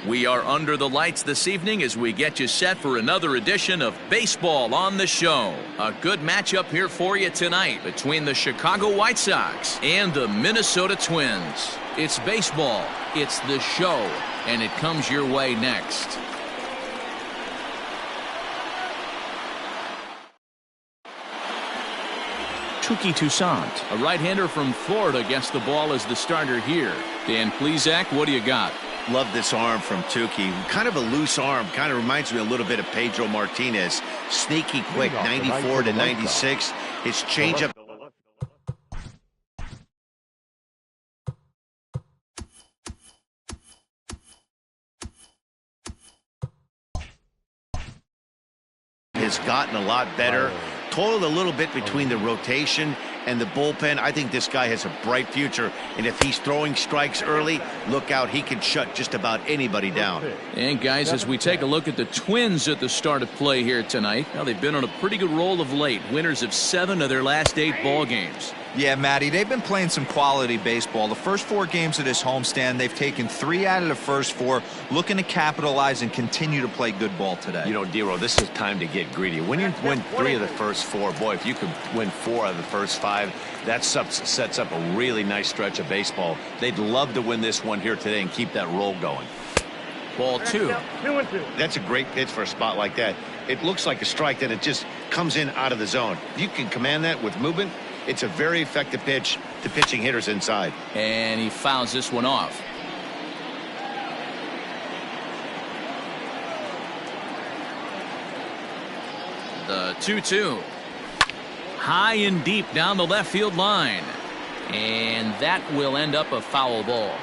We are under the lights this evening as we get you set for another edition of Baseball on the Show. A good matchup here for you tonight between the Chicago White Sox and the Minnesota Twins. It's baseball, it's the show, and it comes your way next. Touki Toussaint, a right-hander from Florida, gets the ball as the starter here. Dan Plesac, what do you got? Love this arm from Touki. Kind of a loose arm. Kind of reminds me a little bit of Pedro Martinez. Sneaky quick, 94 to 96. His changeup. Has gotten a lot better. Toiled a little bit between the rotation and the bullpen. I think this guy has a bright future, and if he's throwing strikes early, look out, he can shut just about anybody down. And guys, as we take a look at the Twins at the start of play here tonight, now they've been on a pretty good roll of late, winners of 7 of their last 8 ball games. Yeah, Matty, they've been playing some quality baseball. The first 4 games of this homestand, they've taken 3 out of the first 4, looking to capitalize and continue to play good ball today. You know, Dero, this is time to get greedy. When you win 3 of the first 4, boy, if you could win 4 out of the first 5, that sets up a really nice stretch of baseball. They'd love to win this one here today and keep that roll going. Ball 2. That's a great pitch for a spot like that. It looks like a strike, then it just comes in out of the zone. If you can command that with movement, it's a very effective pitch to pitching hitters inside. And he fouls this one off. The 2-2. High and deep down the left field line. And that will end up a foul ball.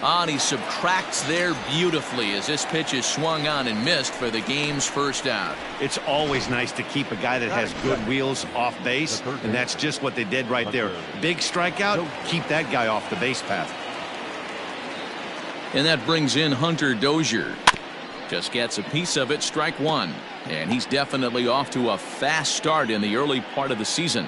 And he subtracts there beautifully as this pitch is swung on and missed for the game's first out. It's always nice to keep a guy that has good wheels off base, and that's just what they did right there. Big strikeout, keep that guy off the base path. And that brings in Hunter Dozier. Just gets a piece of it, strike 1. And he's definitely off to a fast start in the early part of the season.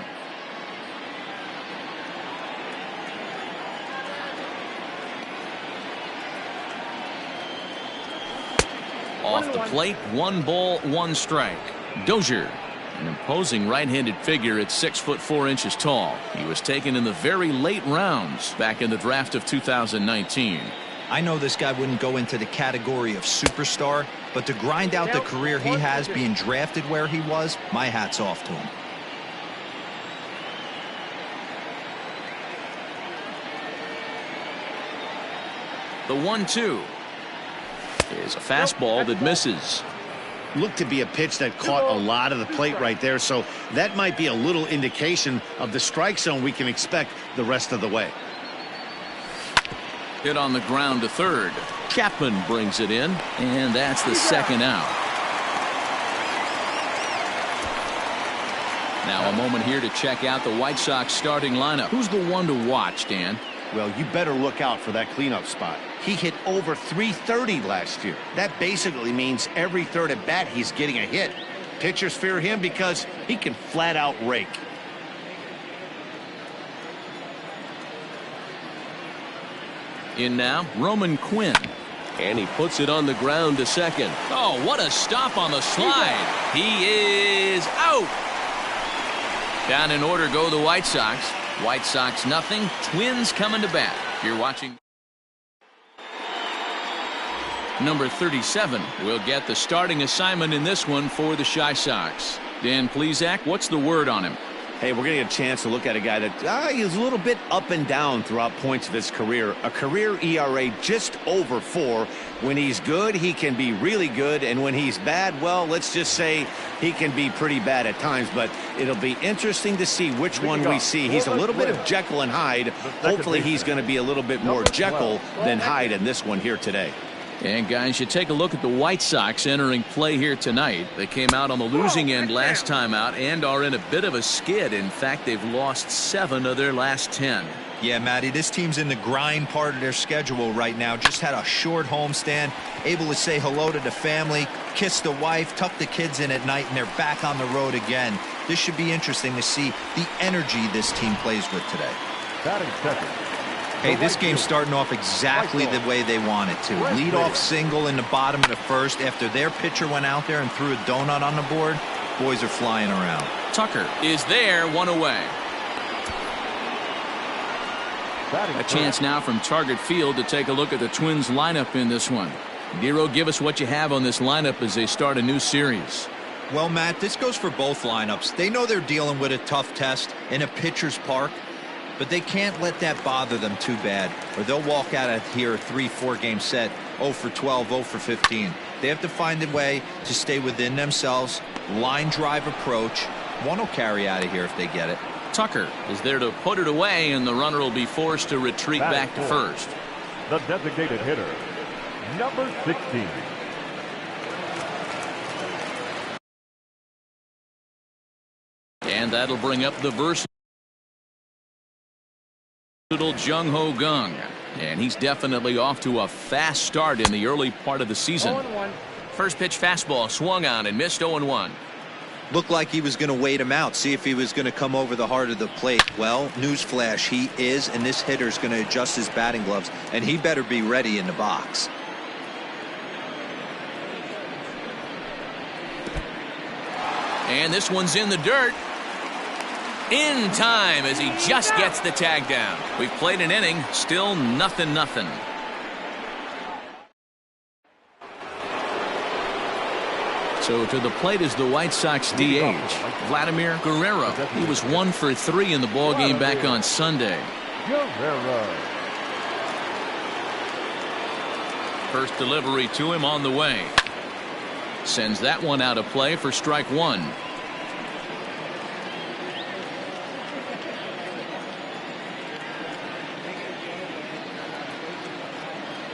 Off the plate, 1 ball, 1 strike. Dozier, an imposing right-handed figure at 6'4" tall. He was taken in the very late rounds back in the draft of 2019. I know this guy wouldn't go into the category of superstar, but to grind out the career he has being drafted where he was, my hat's off to him. The 1-2 is a fastball that misses. Looked to be a pitch that caught a lot of the plate right there, so that might be a little indication of the strike zone we can expect the rest of the way. Hit on the ground to third. Chapman brings it in, and that's the second out. Now a moment here to check out the White Sox starting lineup. Who's the one to watch, Dan? Well, you better look out for that cleanup spot. He hit over .330 last year. That basically means every third at bat he's getting a hit. Pitchers fear him because he can flat out rake. In now, Roman Quinn. And he puts it on the ground to second. Oh, what a stop on the slide. He is out. Down in order go the White Sox. White Sox nothing. Twins coming to bat. You're watching. Number 37 will get the starting assignment in this one for the Chi Sox. Dan Plesac, what's the word on him? Hey, we're going to get a chance to look at a guy that he's a little bit up and down throughout points of his career. A career ERA just over 4. When he's good, he can be really good. And when he's bad, well, let's just say he can be pretty bad at times. But it'll be interesting to see which one we see. He's a little bit of Jekyll and Hyde. Hopefully he's going to be a little bit more Jekyll than Hyde in this one here today. And guys, you take a look at the White Sox entering play here tonight. They came out on the losing end last time out and are in a bit of a skid. In fact, they've lost 7 of their last 10. Yeah, Matty, this team's in the grind part of their schedule right now. Just had a short homestand, able to say hello to the family, kiss the wife, tuck the kids in at night, and they're back on the road again. This should be interesting to see the energy this team plays with today. Batting second. Hey, this game's starting off exactly the way they want it to. Lead off single in the bottom of the first after their pitcher went out there and threw a donut on the board. Boys are flying around. Tucker is there, one away. A chance now from Target Field to take a look at the Twins lineup in this one. Dero, give us what you have on this lineup as they start a new series. Well, Matt, this goes for both lineups. They know they're dealing with a tough test in a pitcher's park, but they can't let that bother them too bad, or they'll walk out of here a 3-4 game set 0 for 12, 0 for 15. They have to find a way to stay within themselves, line drive approach. One will carry out of here if they get it. Tucker is there to put it away, and the runner will be forced to retreat back to first. The designated hitter, number 16. And that'll bring up the versatile Jung Ho Gung. And he's definitely off to a fast start in the early part of the season. 0-1. First pitch fastball swung on and missed 0-1. Looked like he was going to wait him out, see if he was going to come over the heart of the plate. Well, newsflash, he is, and this hitter's going to adjust his batting gloves, and he better be ready in the box. And this one's in the dirt. In time as he just gets the tag down. We've played an inning, still 0-0. So to the plate is the White Sox DH, Vladimir Guerrero. He was 1 for 3 in the ballgame back on Sunday. First delivery to him on the way. Sends that one out of play for strike one.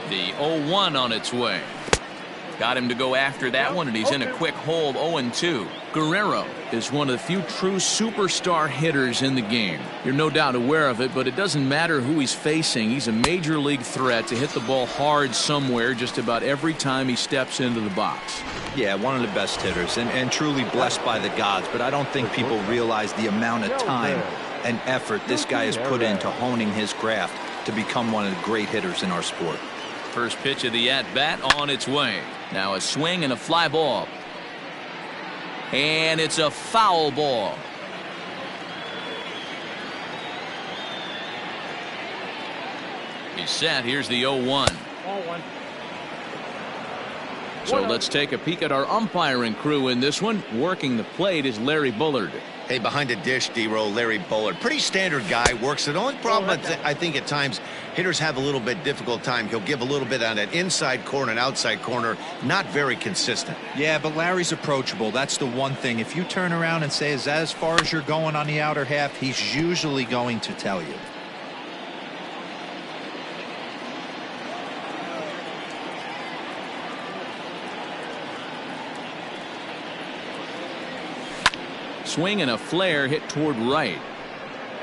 The 0-1 on its way. Got him to go after that one, and he's in a quick hole. 0-2. Guerrero is one of the few true superstar hitters in the game. You're no doubt aware of it, but it doesn't matter who he's facing. He's a major league threat to hit the ball hard somewhere just about every time he steps into the box. Yeah, one of the best hitters, and truly blessed by the gods, but I don't think people realize the amount of time and effort this guy has put into honing his craft to become one of the great hitters in our sport. First pitch of the at-bat on its way. Now a swing and a fly ball. And it's a foul ball. He's set. Here's the 0-1. So let's take a peek at our umpiring crew in this one. Working the plate is Larry Bullard. Hey, behind the dish, D-Row, Larry Bullard. Pretty standard guy, works it. The only problem I think at times hitters have a little bit difficult time. He'll give a little bit on that inside corner and outside corner. Not very consistent. Yeah, but Larry's approachable. That's the one thing. If you turn around and say, is that as far as you're going on the outer half, he's usually going to tell you. Swing and a flare hit toward right.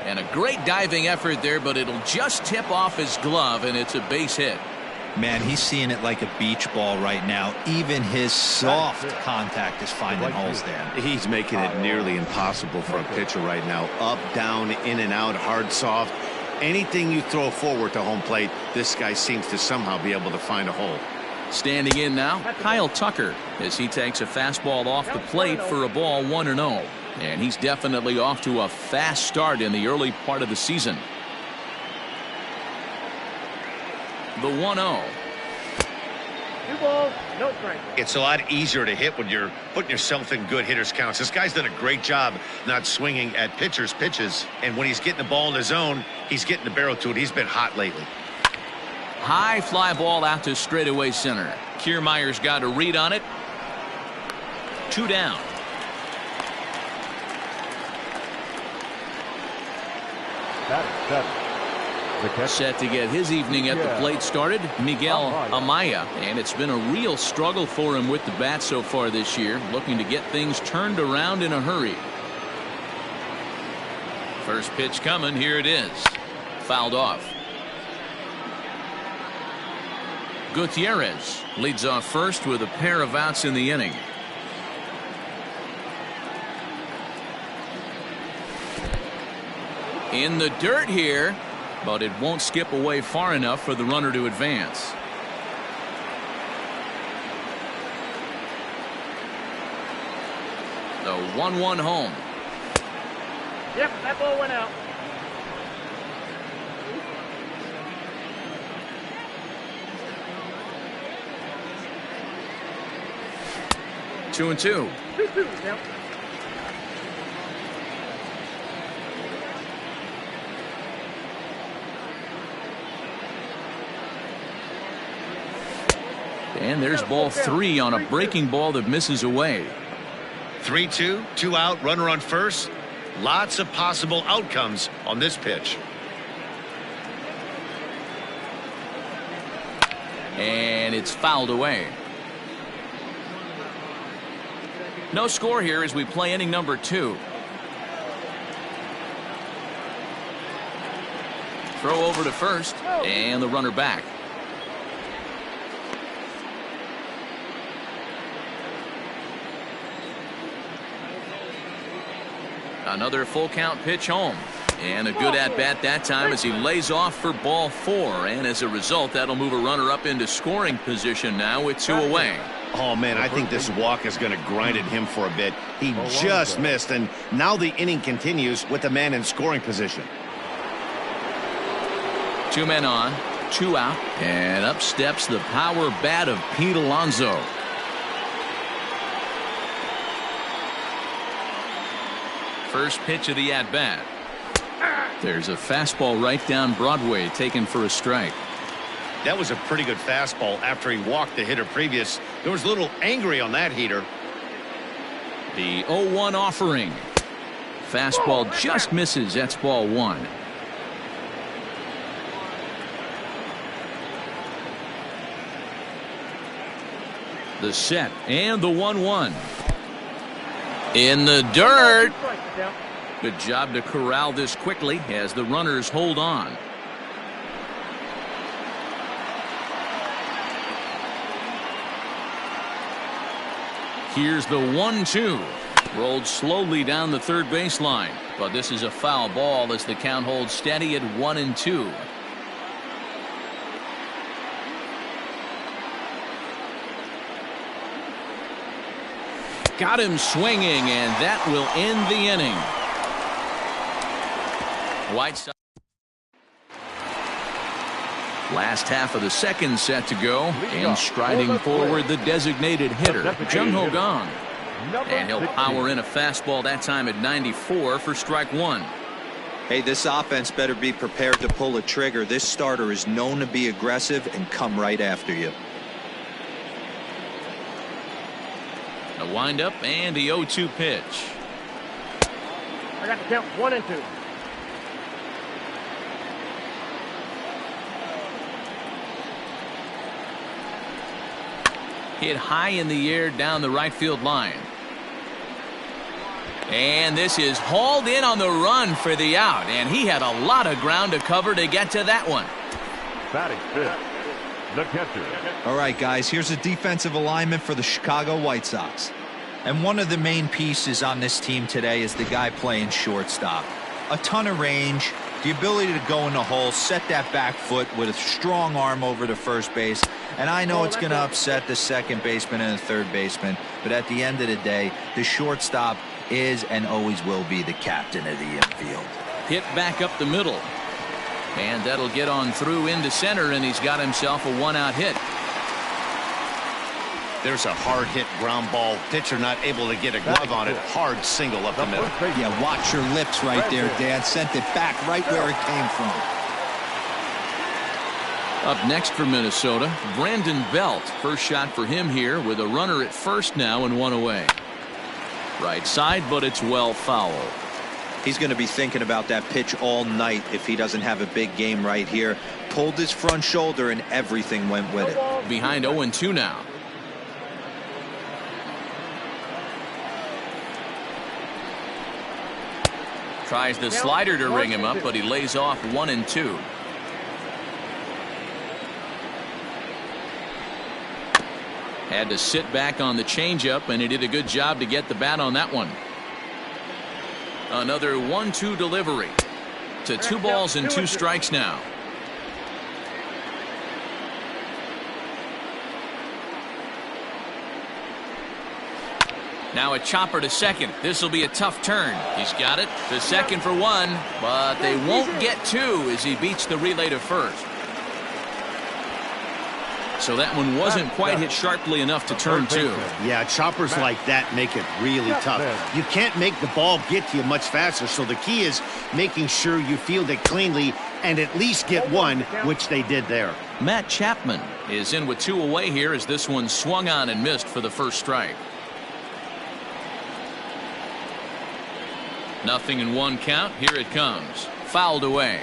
And a great diving effort there, but it'll just tip off his glove, and it's a base hit. Man, he's seeing it like a beach ball right now. Even his soft contact is finding holes there. He's making it nearly impossible for a pitcher right now. Up, down, in and out, hard, soft. Anything you throw forward to home plate, this guy seems to somehow be able to find a hole. Standing in now, Kyle Tucker, as he takes a fastball off the plate for a ball 1-0. And he's definitely off to a fast start in the early part of the season. The 1-0. 2 balls, no strike. It's a lot easier to hit when you're putting yourself in good hitters counts. This guy's done a great job not swinging at pitchers' pitches. And when he's getting the ball in his zone, he's getting the barrel to it. He's been hot lately. High fly ball out to straightaway center. Kiermaier's got a read on it. 2 down. Set to get his evening at the plate started, Miguel Amaya. And it's been a real struggle for him with the bat so far this year, looking to get things turned around in a hurry. First pitch coming, here it is. Fouled off. Gutierrez leads off first with a pair of outs in the inning. In the dirt here, but it won't skip away far enough for the runner to advance. The 1-1 home. Yep, that ball went out. Two and two. 2-2. Yep. And there's ball 3 on a breaking ball that misses away. 3-2, 2 out, runner on first. Lots of possible outcomes on this pitch. And it's fouled away. No score here as we play inning number 2. Throw over to first, and the runner back. Another full count pitch home. And a good at-bat that time as he lays off for ball 4. And as a result, that'll move a runner up into scoring position now with 2 away. Oh, man, I think this walk is going to grind at him for a bit. He just missed, and now the inning continues with the man in scoring position. 2 men on, 2 out, and up steps the power bat of Pete Alonso. First pitch of the at-bat. There's a fastball right down Broadway taken for a strike. That was a pretty good fastball after he walked the hitter previous. There was a little angry on that heater. The 0-1 offering. Fastball just misses. That's ball 1. The set and the 1-1. In the dirt. Good job to corral this quickly as the runners hold on. Here's the 1-2. Rolled slowly down the third baseline, but this is a foul ball as the count holds steady at 1-2. Got him swinging, and that will end the inning. White Sox. Last half of the second set to go, and striding forward the designated hitter, Jung-Ho Kang. And he'll power in a fastball that time at 94 for strike 1. Hey, this offense better be prepared to pull a trigger. This starter is known to be aggressive and come right after you. A windup and the 0-2 pitch. I got the count 1-2. Hit high in the air down the right field line. And this is hauled in on the run for the out. And he had a lot of ground to cover to get to that one. Batting fifth, the catcher. All right, guys, here's a defensive alignment for the Chicago White Sox. And one of the main pieces on this team today is the guy playing shortstop. A ton of range, the ability to go in the hole, set that back foot with a strong arm over to first base. And I know it's going to upset the second baseman and the third baseman, but at the end of the day, the shortstop is and always will be the captain of the infield. Hit back up the middle. And that'll get on through into center, and he's got himself a 1-out hit. There's a hard hit ground ball. Pitcher not able to get a glove on it. Hard single up the middle. Yeah, watch your lips right there, Dan. Sent it back right where it came from. Up next for Minnesota, Brandon Belt. First shot for him here with a runner at first now and 1 away. Right side, but it's well foul. He's going to be thinking about that pitch all night if he doesn't have a big game right here. Pulled his front shoulder and everything went with it. Behind 0-2 now. Tries the slider to ring him up, but he lays off 1-2. Had to sit back on the changeup, and he did a good job to get the bat on that one. Another 1-2 delivery. to 2 balls and 2 strikes now. Now a chopper to second. This will be a tough turn. He's got it to second for 1, but they won't get 2 as he beats the relay to first. So that one wasn't quite hit sharply enough to turn 2. Yeah, choppers like that make it really tough. You can't make the ball get to you much faster, so the key is making sure you field it cleanly and at least get 1, which they did there. Matt Chapman is in with 2 away here as this one swung on and missed for the first strike. 0-1 count. Here it comes. Fouled away.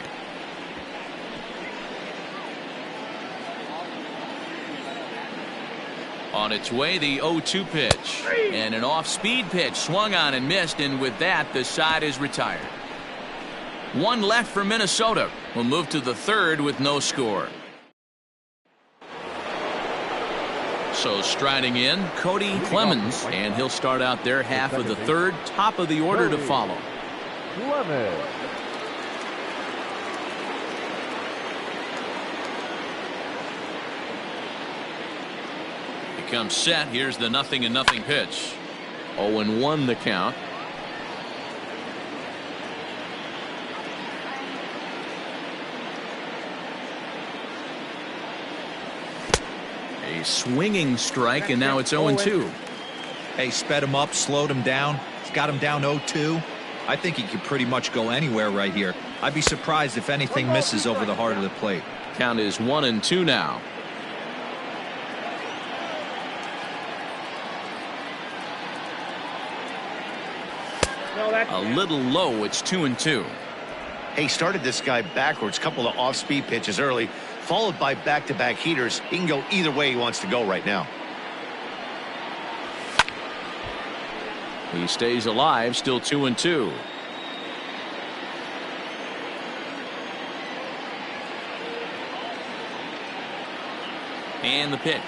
On its way, the 0-2 pitch. And an off-speed pitch swung on and missed, and with that, the side is retired. 1 left for Minnesota. We'll move to the 3rd with no score. So striding in, Cody Clemens, and he'll start out their half of the 3rd, top of the order to follow. Becomes set. Here's the 0-0 pitch. 0-1 the count. A swinging strike, and now it's 0-2. Hey, sped him up, slowed him down. He's got him down 0-2. I think he could pretty much go anywhere right here. I'd be surprised if anything misses over the heart of the plate. Count is 1-2 now. A little low. It's 2-2. Hey, started this guy backwards, couple of off-speed pitches early, followed by back-to-back heaters. He can go either way he wants to go right now. He stays alive, still 2-2. And the pitch.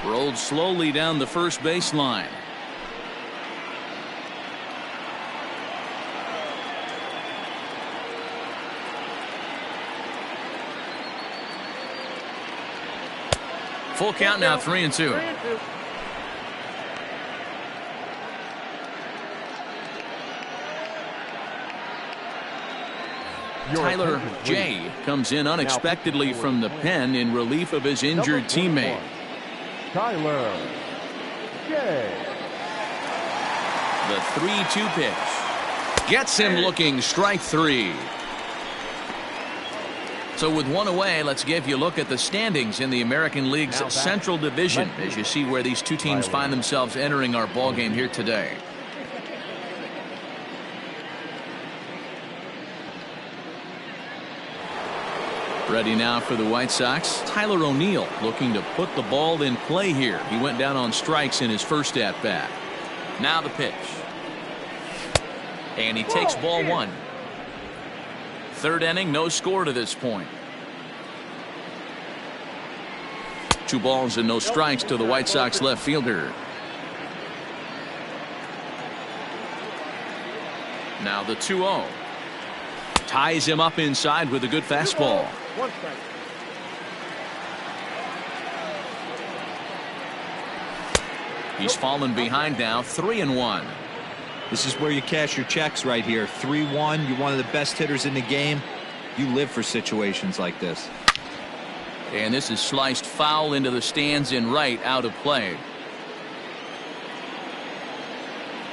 Rolled slowly down the first baseline. Full count now, 3-2. Tyler J comes in unexpectedly from the pen in relief of his injured teammate. Tyler J. The 3-2 pitch gets him looking. Strike 3. So with 1 away, let's give you a look at the standings in the American League's Central Division as you see where these two teams find themselves entering our ball game here today. Ready now for the White Sox. Tyler O'Neill looking to put the ball in play here. He went down on strikes in his first at bat. Now the pitch. And he takes ball 1. 3rd inning, no score to this point. 2 balls and no strikes to the White Sox left fielder. Now the 2-0. Ties him up inside with a good fastball. 1 strike. He's fallen behind now, 3-1. This is where you cash your checks right here. 3-1. You're one of the best hitters in the game. You live for situations like this. And this is sliced foul into the stands in right, out of play.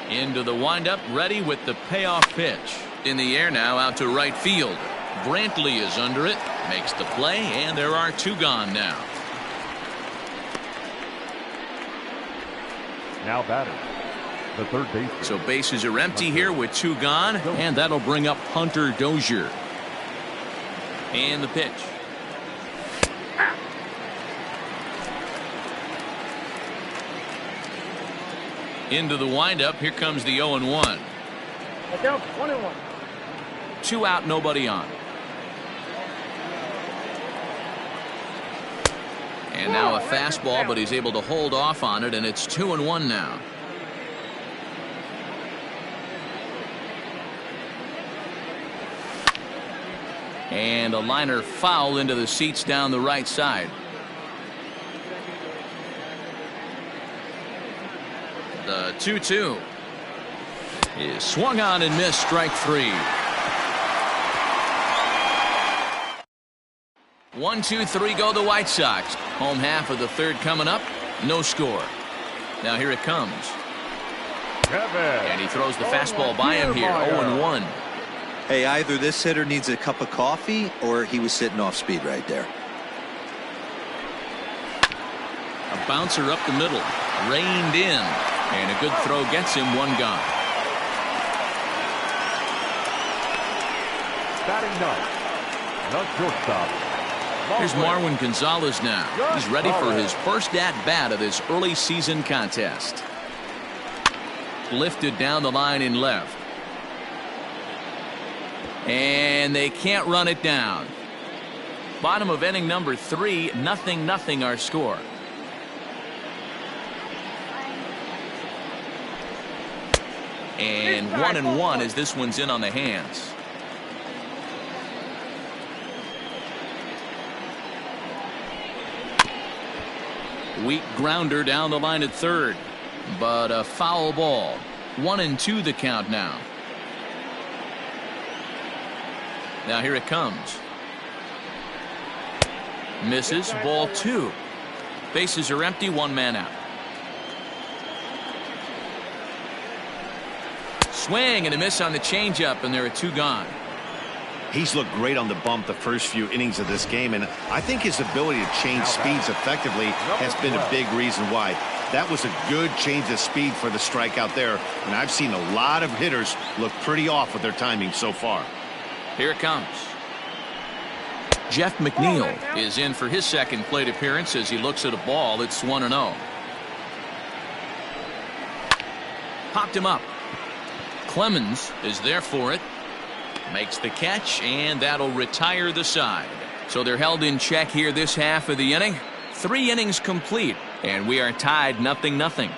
Into the windup, ready with the payoff pitch. In the air now, out to right field. Brantley is under it, makes the play, and there are 2 gone now. Now batter, the third baseman. So bases are empty here with 2 gone, and that'll bring up Hunter Dozier. And the pitch. Into the windup. Here comes the 0-1. 1-1. 2 out, nobody on. And now a fastball, but he's able to hold off on it, and it's 2-1 now. And a liner foul into the seats down the right side. The 2-2 is swung on and missed. Strike 3. 1-2-3 go the White Sox. Home half of the third coming up. No score. Now here it comes. And he throws the fastball by him here. 0-1. Hey, either this hitter needs a cup of coffee or he was sitting off speed right there. A bouncer up the middle. Reined in. And a good throw gets him. 1 gone. Batting ninth, the shortstop. Here's Marwin Gonzalez now. He's ready for his first at-bat of this early season contest. Lifted down the line in left. And they can't run it down. Bottom of inning number 3, 0-0 our score. And 1-1 as this one's in on the hands. Weak grounder down the line at third, but a foul ball. 1-2 the count now. Now here it comes. Misses. Ball 2. Bases are empty. 1 man out. Swing and a miss on the changeup, and there are 2 gone. He's looked great on the bump the first few innings of this game, and I think his ability to change speeds effectively has been a big reason why. That was a good change of speed for the strikeout there, and I've seen a lot of hitters look pretty off with their timing so far. Here it comes. Jeff McNeil is in for his second plate appearance as he looks at a ball that's 1-0. Popped him up. Clemens is there for it. Makes the catch, and that'll retire the side. So they're held in check here this half of the inning. 3 innings complete, and we are tied 0-0.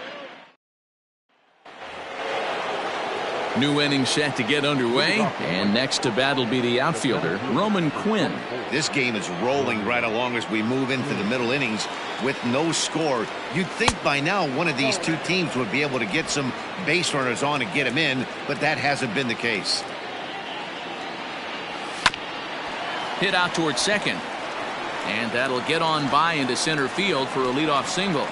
New inning set to get underway, and next to bat will be the outfielder, Roman Quinn. This game is rolling right along as we move into the middle innings with no score. You'd think by now one of these 2 teams would be able to get some base runners on and get them in, but that hasn't been the case. Hit out towards second, and that'll get on by into center field for a leadoff single.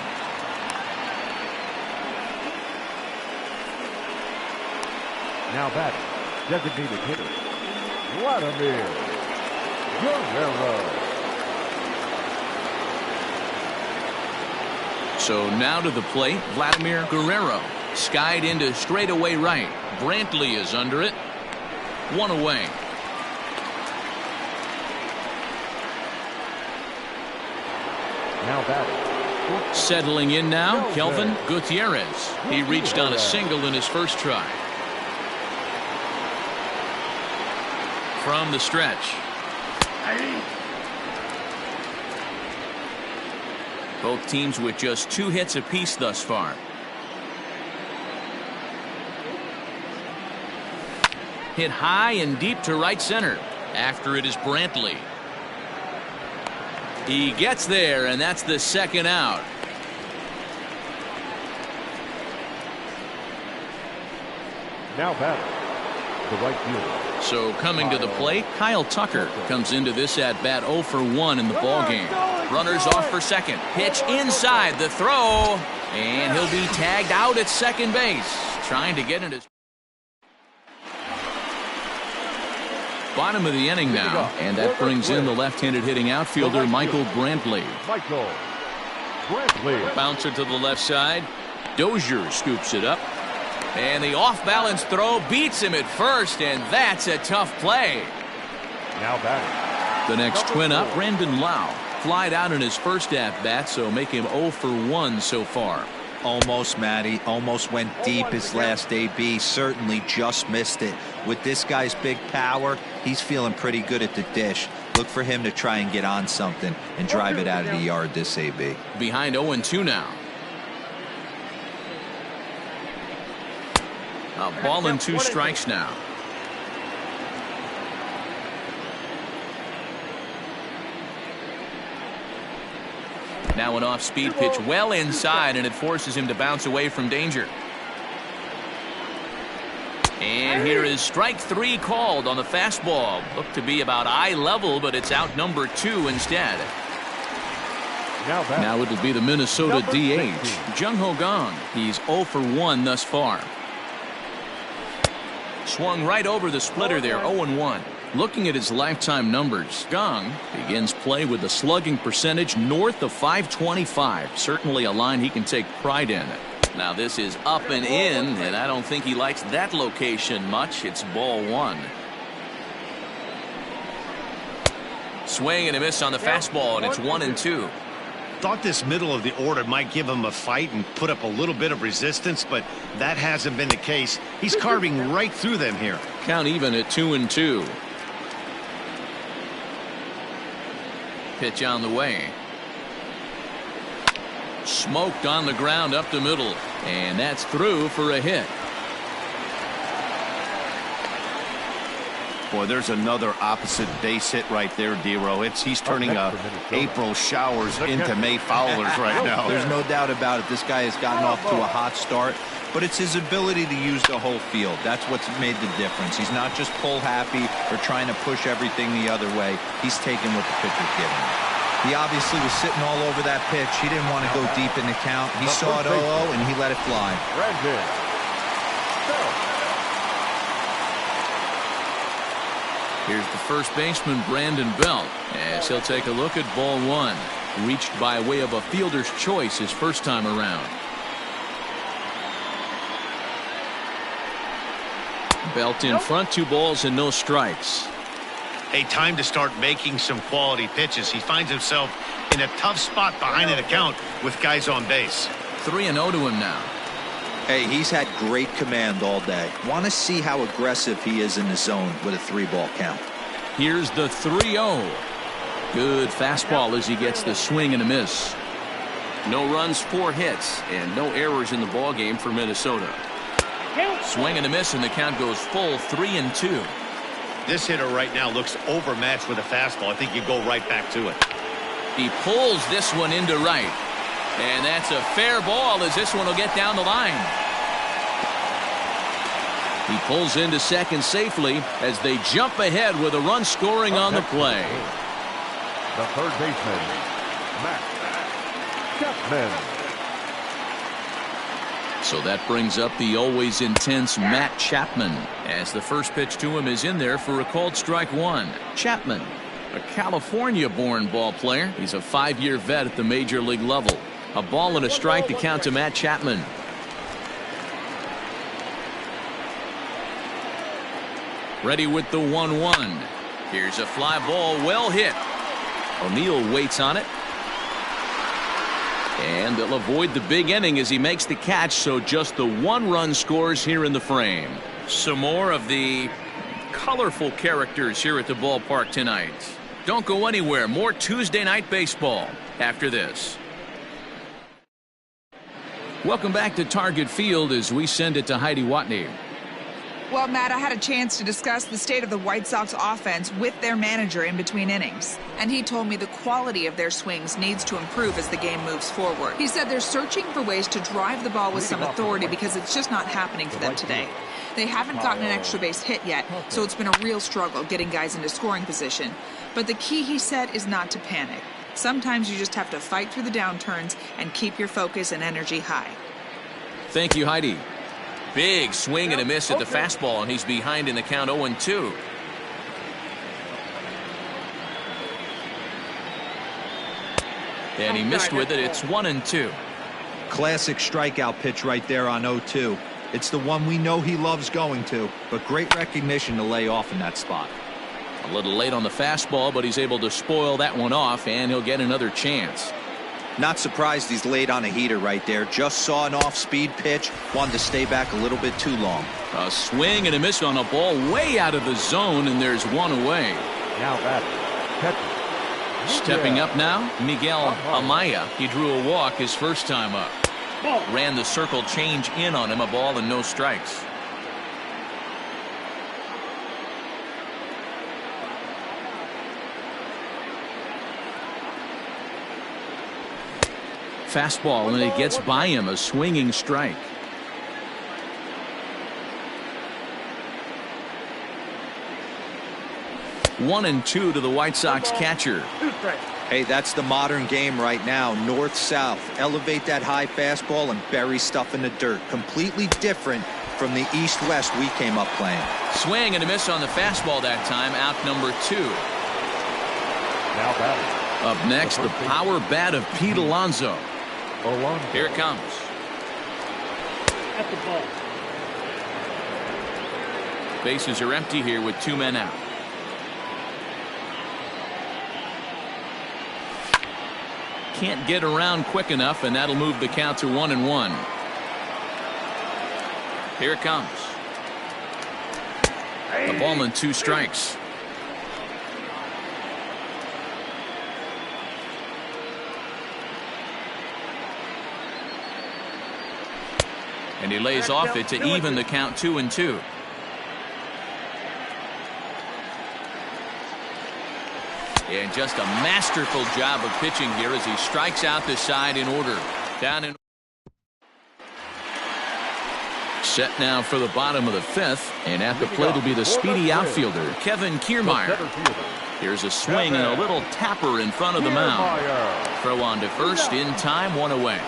Now batting, designated hitter, Vladimir Guerrero. So now to the plate, Vladimir Guerrero. Skied into straightaway right. Brantley is under it. 1 away. Now batting. Settling in now, Kelvin Gutierrez. He reached on a single in his first try. From the stretch. Both teams with just 2 hits apiece thus far. Hit high and deep to right center. After it is Brantley. He gets there, and that's the second out. Now batting, the right fielder. So coming to the plate, Kyle Tucker comes into this at bat 0 for 1 in the ball game. Runners off for second. Pitch inside the throw, and he'll be tagged out at second base, trying to get into. Bottom of the inning now, and that brings in the left-handed hitting outfielder Michael Brantley. Bouncer to the left side. Dozier scoops it up. And the off-balance throw beats him at first, and that's a tough play. Now batting, The next twin up, Brandon Lau, flied out in his first at-bat, so make him 0 for 1 so far. Almost, Matty. Almost went deep his last AB. Certainly just missed it. With this guy's big power, he's feeling pretty good at the dish. Look for him to try and get on something and drive it out of the yard this AB. Behind 0-2 now. A ball and 2 strikes now. Now an off-speed pitch well inside, and it forces him to bounce away from danger. And here is strike 3 called on the fastball. Looked to be about eye level, but it's out number 2 instead. Now it'll be the Minnesota DH, Jung-Ho Kang. He's 0 for 1 thus far. Swung right over the splitter there, 0-1. Looking at his lifetime numbers, Kang begins play with a slugging percentage north of .525. Certainly a line he can take pride in. Now this is up and in, and I don't think he likes that location much. It's ball 1. Swing and a miss on the fastball, and it's 1-2. Thought this middle of the order might give him a fight and put up a little bit of resistance, but that hasn't been the case. He's carving right through them here. Count even at 2-2. Pitch on the way. Smoked on the ground up the middle, and that's through for a hit. Boy, there's another opposite base hit right there, D-Row. He's turning April showers into May foulers right now. There's no doubt about it. This guy has gotten off to a hot start, but it's his ability to use the whole field. That's what's made the difference. He's not just pull happy or trying to push everything the other way. He's taking what the pitcher's giving him. He obviously was sitting all over that pitch. He didn't want to go deep in the count. He saw it 0-0 and he let it fly. Here's the first baseman, Brandon Belt, as he'll take a look at ball 1. Reached by way of a fielder's choice his first time around. Belt in front, 2 balls and no strikes. A time to start making some quality pitches. He finds himself in a tough spot behind an account with guys on base. 3-0 to him now. Hey, he's had great command all day. Want to see how aggressive he is in the zone with a 3-ball count. Here's the 3-0. Good fastball as he gets the swing and a miss. No runs, 4 hits, and no errors in the ball game for Minnesota. Swing and a miss, and the count goes full 3-2. This hitter right now looks overmatched with a fastball. I think you go right back to it. He pulls this one into right. And that's a fair ball as this one will get down the line. He pulls into second safely as they jump ahead with a run scoring on the play. The third baseman, Matt Chapman. So that brings up the always intense Matt Chapman, as the first pitch to him is in there for a called strike 1. Chapman, a California-born ball player. He's a 5-year vet at the major league level. A ball and a strike to count to Matt Chapman. Ready with the 1-1. Here's a fly ball, well hit. O'Neill waits on it. And they'll avoid the big inning as he makes the catch, so just the 1 run scores here in the frame. Some more of the colorful characters here at the ballpark tonight. Don't go anywhere. More Tuesday night baseball after this. Welcome back to Target Field as we send it to Heidi Watney. Well, Matt, I had a chance to discuss the state of the White Sox offense with their manager in between innings. And he told me the quality of their swings needs to improve as the game moves forward. He said they're searching for ways to drive the ball with some authority because it's just not happening for them today. They haven't gotten an extra base hit yet, so it's been a real struggle getting guys into scoring position. But the key, he said, is not to panic. Sometimes you just have to fight through the downturns and keep your focus and energy high. Thank you, Heidi. Big swing and a miss at the fastball, and he's behind in the count 0-2. And he missed with it. It's 1-2. Classic strikeout pitch right there on 0-2. It's the one we know he loves going to, but great recognition to lay off in that spot. A little late on the fastball, but he's able to spoil that one off, and he'll get another chance. Not surprised he's late on a heater right there. Just saw an off-speed pitch. Wanted to stay back a little bit too long. A swing and a miss on a ball way out of the zone, and there's one away. Now that catcher. Stepping up now, Miguel Amaya. He drew a walk his first time up. Ran the circle change in on him, a ball and no strikes. Fastball, and it gets by him, a swinging strike. One and two to the White Sox catcher. Hey, that's the modern game right now. North-south. Elevate that high fastball and bury stuff in the dirt. Completely different from the east-west we came up playing. Swing and a miss on the fastball that time. Out number 2. Now batting. Up next, the power bat of Pete Alonso. Here it comes. At the ball. Bases are empty here with 2 men out. Can't get around quick enough, and that'll move the count to 1-1. Here it comes. A ball and 2 strikes. And he lays off it to even the count 2-2. And just a masterful job of pitching here as he strikes out the side in order. Down in. Set now for the bottom of the 5th, and at the plate will be the speedy outfielder Kevin Kiermaier. Here's a swing and a little tapper in front of the mound. Throw on to first in time, 1 away.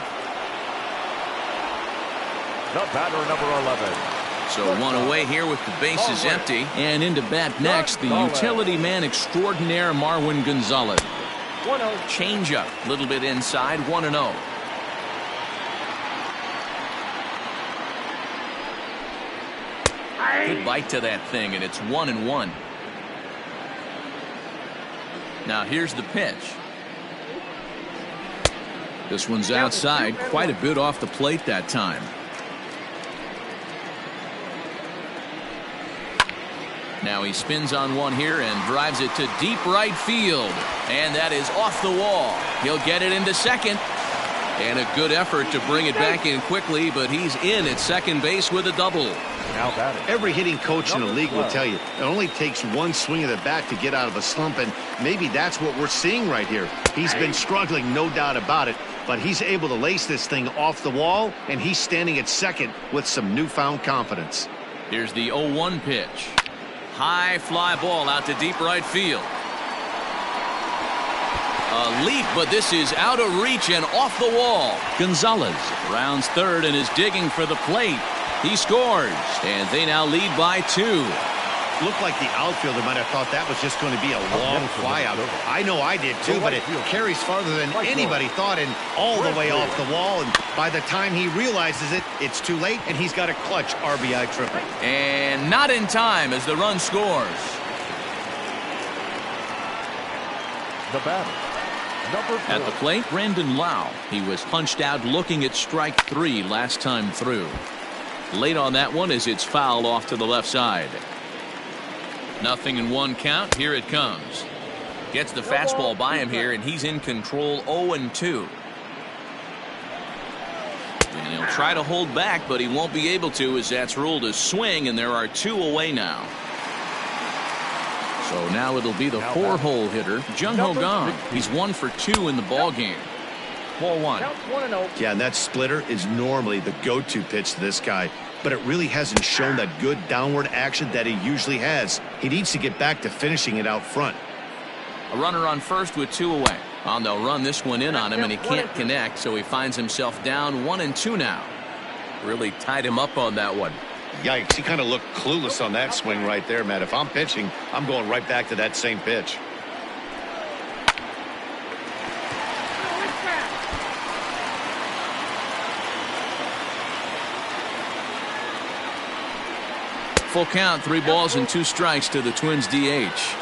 The batter, number 11. So 1 away here with the bases empty, and into bat next, the utility man extraordinaire Marwin Gonzalez. 1-0. Change up, a little bit inside, 1-0. Good bite to that thing, and it's 1-1. Now here's the pitch. This one's outside, quite a bit off the plate that time. Now he spins on one here and drives it to deep right field. And that is off the wall. He'll get it into second. And a good effort to bring it back in quickly, but he's in at second base with a double. Now batting. Every hitting coach in the league will tell you it only takes one swing of the bat to get out of a slump, and maybe that's what we're seeing right here. He's been struggling, no doubt about it, but he's able to lace this thing off the wall, and he's standing at second with some newfound confidence. Here's the 0-1 pitch. High fly ball out to deep right field. A leap, but this is out of reach and off the wall. Gonzalez rounds third and is digging for the plate. He scores, and they now lead by 2. Looked like the outfielder might have thought that was just going to be a long fly out. I know I did too, but it carries farther than anybody thought and all the way off the wall. And by the time he realizes it, it's too late, and he's got a clutch RBI triple. And not in time as the run scores. The batter, number 4. At the plate, Brandon Lau. He was punched out looking at strike 3 last time through. Late on that one as it's fouled off to the left side. 0-1 count. Here it comes. Gets the fastball by him here, and he's in control 0-2. And he'll try to hold back, but he won't be able to as that's ruled a swing, and there are 2 away now. So now it'll be the 4-hole hitter, Jung-Ho Kang. He's 1 for 2 in the ball game. 4-1. Yeah, and that splitter is normally the go-to pitch to this guy, but it really hasn't shown that good downward action that he usually has. He needs to get back to finishing it out front. A runner on first with 2 away. They'll run this one in on him, and he can't connect, so he finds himself down 1-2 now. Really tied him up on that one. Yikes, he kind of looked clueless on that swing right there, Matt. If I'm pitching, I'm going right back to that same pitch. Full count, 3 balls and 2 strikes to the Twins DH.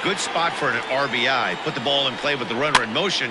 Good spot for an RBI. Put the ball in play with the runner in motion.